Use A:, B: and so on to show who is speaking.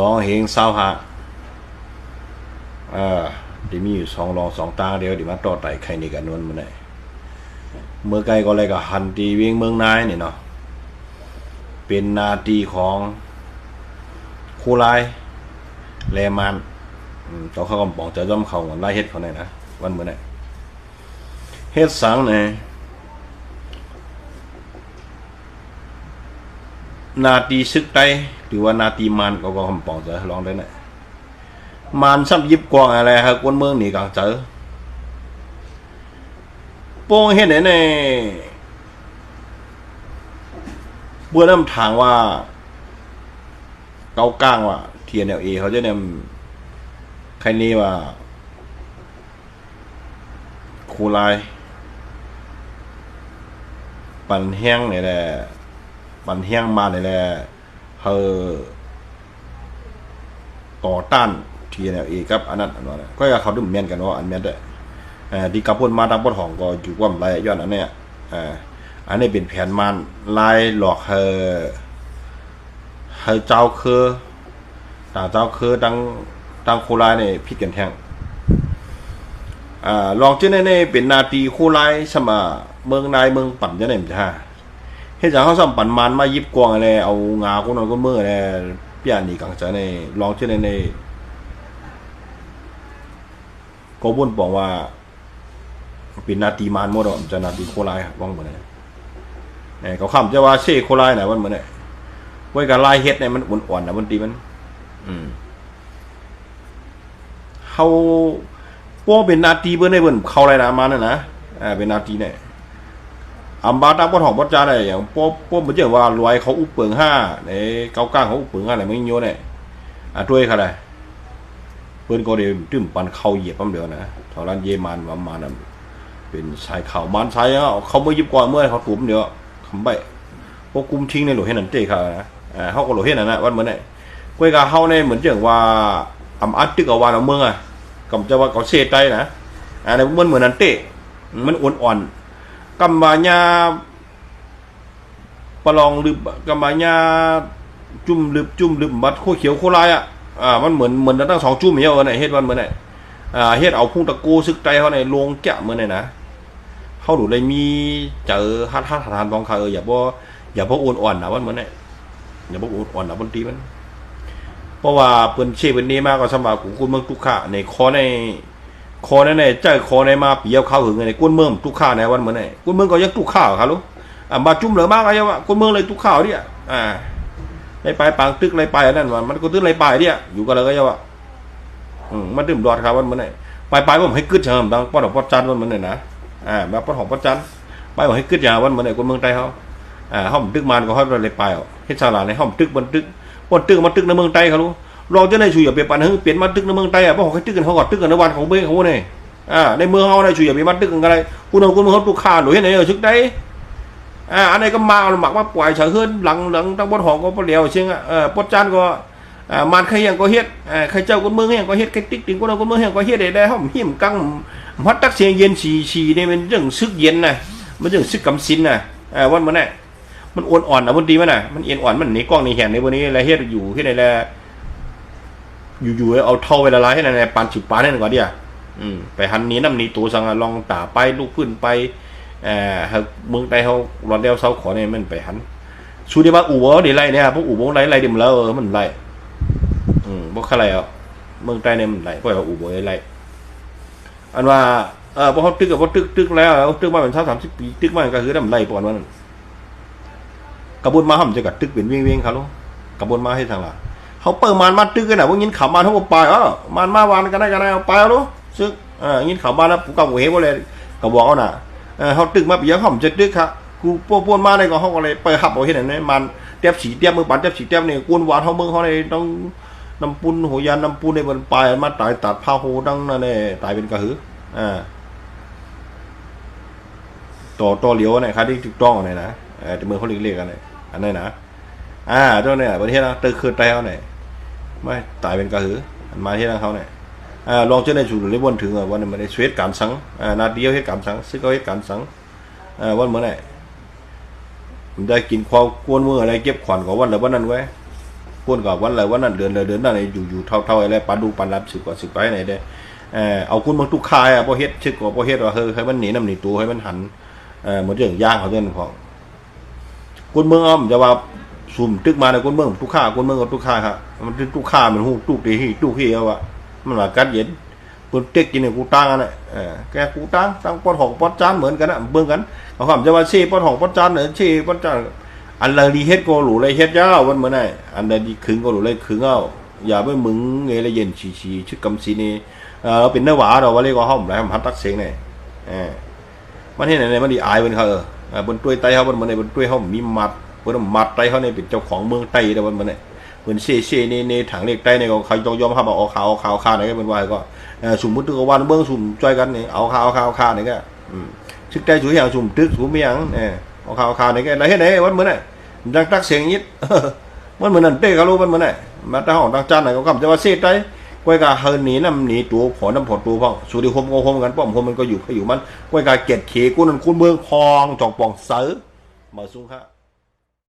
A: 2เฮง25ที่มีอยู่2รอง2ตางเดียวที่มาต่อไต่ไข่นี่กันนวลมื้อนี้เมื่อไกลก็เลยก็หันตีเวียงเมืองนายนี่เนาะเป็นนาทีของคู่ลายแลมันต่อเขากำปองจะย่อมเขาไล่เฮ็ดเขาเนี่ยนะวันมื้อนี้เฮ็ดสังเนี่ยนาทีซึกไตหรือว่านาทีมันก็คำปองจะลองได้ไหนมันซ้ำยิบกวางอะไรฮะคนเมืองนี่กังเจอโป้งเห็นไหนเมื่อเริ่มทางว่าเก้าก้างว่า TNLA เขาจะเนี่ยใครนี่ว่าคูลายปั่นแห้งนี่แหละปั่นแห้งมานี่แหละเฮอต่อต้าน TNLA ครับอันนั้นก็เขาดูเหมือนกันว่าอันนี้ด้วยดีกับพนมาตามพนห้องก็อยู่ว่าไรย้อนอันเนี้ยอันนี้เป็นแผนมันลายหลอกเฮอเจ้าคือต่างเจ้าคือตั้งโคลายในพิษกันแทงลองเจ้าในเป็นนาทีโคลายสมาเมืองนายเมืองปั่นจะไหนมั้งฮะเฮ็ดจากเขาซ้ำปั่นมันมายิบกวางอะไรเอางาคนนอนก็เมื่ออะไรเปียนี่กังจะในลองเจ้าในก็บ่นบอกว่าเป็นนาทีมานหมดอ่ะจะนาทีโคลายว่างเหมือนเนี่ยเขาคำจะว่าเช่โคลายไหนวันเหมือนเนี่ยไว้กับลายเฮ็ดเนี่ยมันอ่อนๆนะบางทีมันเขาป้อเป็นนาทีเบอร์ในเบอร์เขาอะไรนะมาเนี่ยนะเป็นนาทีเนี่ยอัมบาตาป้อหองป้อจ้าอะไรอย่างป้อมันเจอว่ารวยเขาอุปเปิง5ในเก้าก้างเขาอุปเปิง5อะไรไม่โยนเนี่ยด้วยเขาได้เพื่อนก็เดี๋ยวตึ้มปันเขาเหยียบปั๊มเดียวนะเท่านั้นเยมันประมาณนั้นเป็นชายเข่ามันชายเขาไม่ยิบก่อนเมื่อเขาถุ่มเดียวคำใบพวกกุมทิ้งในหลุดเห็นนั่นเจ๊ค่ะนะเขาก็หลุดเห็นนั่นนะวันเหมือนไหนกุยกาเขาในเหมือนอย่างว่าอัดตึกเอาวันเอาเมืองกำจะว่าเขาเสียใจนะในเหมือนนั้นเต้มันอ่อนกำบาญาปลองหรือกำบาญาจุ่มลึบบัดโคเขียวโคลายมันเหมือนตั้ง2จุ่มเยอะไหนเฮ็ดวันเหมือนไหนเฮ็ดเอาพุ่งตะกูซึกใจเขาในลงแกะเหมือนไหนนะเขาดูเลยมีเจอฮัททานบองคาอย่าบ่อ่อนนะวันเหมือนไหนอย่าบ่อ่อนนะบนตีมันเพราะว่าเปิ้นเชื่อเปิ้นนี้มากก็สำหรับคุณเมืองทุกข้าในคอในใจคอในมาเปียวเข้าหึงในกุ้นเมืองทุกข้าในวันเหมือนไหนกุ้นเมืองก็ยังทุกข้าวครับลูกมาจุ่มเหลือมากอะไรวะกุ้นเมืองเลยทุกข้าวเนี่ยในปลายปางตึกไรปลายนั่นมันก็ตึกไรปลายเนี่ยอยู่กันเลยก็ยังว่ามันดื่มดอดครับวันเหมือนไหนปลายผมให้กึศเฉมดังป้อนของป้อนจันวันเหมือนไหนนะแบบป้อนของป้อนจันปลายผมให้กึศอย่างวันเหมือนไหนกุ้นเมืองใต้เขาห้องตึกมันก็ห้องไรปลายเฮ็ดชาลาในห้องตึกบนตึกมาตึกในเมืองใต้เขารู้เราจะได้ช่วยอย่าไปปั่นให้เปลี่ยนมาตึกในเมืองใต้เพราะเขาตึกกันเขาก็ตึกกันในวันของเมืองเขาเนี่ยในเมืองเขาได้ช่วยอย่าไปมาตึกกันอะไรคุณเอาคุณเขาตุกขาหรือเห็นไหนชึกได้อันไหนก็มาหมักมาปล่อยเฉยขึ้นหลังตั้งบนห้องก็เลี้ยวเชียงปดจานก็มันใครยังก็เฮ็ดใครเจ้าคนเมืองยังก็เฮ็ดใครติ๊กติ๊กคนเอาคนเมืองยังก็เฮ็ดได้ห้องหิมกังมัดตักเสียงเย็นฉีเนี่ยมันเรื่องซึกเย็นนะมันเรื่องซึกกำสินนะวันมันเนี่ยมันอ่อนนะบนดีมันน่ะมันเอ็นอ่อนมันนี่กล้องนี่แหงในวันนี้อะไรเฮ็ดอยู่ที่ไหนแหละอยู่เอาเท่าเวลาให้ในปานฉิบปานให้หนึ่งก่อนเดียวไปหันนี้น้ำนี้ตัวสังลองตาไปลูกพื้นไปเมืองใต้เขารอนเดียวเสาขอเนี่ยมันไปหันชูดีว่าอู่บ่ได้ไล่เนี่ยพวกอู่บ่ไล่เดี๋ยวมันแล้วมันไล่บ่ค่าไรเมืองใต้เนี่ยมันไล่เพราะว่าอู่บ่ได้ไล่อันว่าพอเขาตึกกับพอตึกแล้วตึกมาเป็น30 ปีตึกมาก็คือมันไล่ปอนว่ากระบวนมาห่มจะกัดตึกเป็นเวียงเขาลูกกระบวนมาให้ทางละเขาเปิดมานมาตึกกันนะพวกยินข่าวมาทั้งหมดไปมันมาวานกันได้เอาไปเอาลูกซึ่งยินข่าวมาแล้วผู้กำกับเฮว่าเลยกระบอกเอาน่ะเขาตึกมาปีนี้ห่มจะตึกครับกูป้วนมาในก็เขาก็เลยเปิดขับเอาเห็นไหมมันเทียบสีเทียบมือปั่นเทียบสีเทียบเนี่ยกวนหวานเขาเมืองเขาในต้องน้ำปูนหัวยานน้ำปูนในบนปลายมาตายตัดผ้าโหดังนั่นเนี่ยตายเป็นกระหือต่อเหลียวเนี่ยครับที่ถูกต้องเนี่ยนะแต่เมืองเขาเรียกกันเลยอันนี้นะเจ้าเนี่ยประเทศเราตึกคือแต้วเนี่ยไม่ตายเป็นกระหือมาที่นั่นเขาเนี่ยลองเจ้าในจุดเรียบวนถึงวันนี้มันได้สวีทการสังนาเดียวให้การสังซึ่งก็ให้การสังวันเมื่อไหร่ได้กินความกวนมืออะไรเก็บขวัญของวันหรือวันนั้นไว้ พูดกับวันอะไรวันนั้นเดือนอะไรเดือนนั้นอยู่เท่าอะไรปาดูปันรับสึกกว่าสึกไปไหนได้เอาคุณบางทุกคายพอเฮ็ดชึกกว่าพอเฮ็ดว่าให้มันหนีน้ำหนีตัวให้มันหันหมดเรื่องย่างเขาเรื่องของคนเมืองอ้อมจะว่าสุ่มตึกมาในคนเมืองทุกข้าคนเมืองกับทุกข้าครับมันทุกข้ามันหูทุกตีหีทุกขี้เอาวะมันว่ากัดเย็นคนเต็กกินเนี่ยกูตั้งอันนั้นแกกูตั้งปอดหองปอดจานเหมือนกันนะเบิ่งกันเขาคำจะว่าเช่ปอดหองปอดจานเนี่ยเช่ปอดจานอันเลยดีเฮ็ดก็หลูเลยเฮ็ดยาววันเมื่อไหร่อันใดดีขึงก็หลูเลยขึงเอาอย่าไปมึงเงยเลยเย็นชีชื่อกำสีนี่เราเป็นเนื้อหวาเราว่าเรียกว่าห้อมแล้วมันพัดตักเสียงเนี่ยมันเห็นไหนมันดีอายเป็นเขาบนตัวไตเขาบนเมื่อไหร่บนตัวเขามีมัดบนมัดไตเขาเนี่ยเป็นเจ้าของเมืองไตแต่บนเมื่อไหร่เหมือนเช่ในถังเล็กไตเนี่ยเขายอมทำเอาขาวไหนก็เป็นว่าก็สุ่มมุดตัววันเบื้องสุ่มจอยกันเนี่ยเอาขาวไหนก็ชึกใจสุ่มอย่างสุ่มตึกสุ่มไม่ยังเอาขาวไหนก็อะไรเห็นไหนวันเมื่อไหร่ดังตักเสียงยิดมันเหมือนนั่นเต้เขารู้มันเหมือนไหนมาตั้งห้องตั้งจานไหนก็คำจะว่าเสียใจก้อยกาเฮินหนีน้ำหนีตัวผอน้ำผอตัวพ่องสุริคมก็คมกันป้อมคมมันก็อยู่มันก้อยกาเกตเขกูนั่นคุณเมืองพองจองปองเสือมาซุ้งค่ะ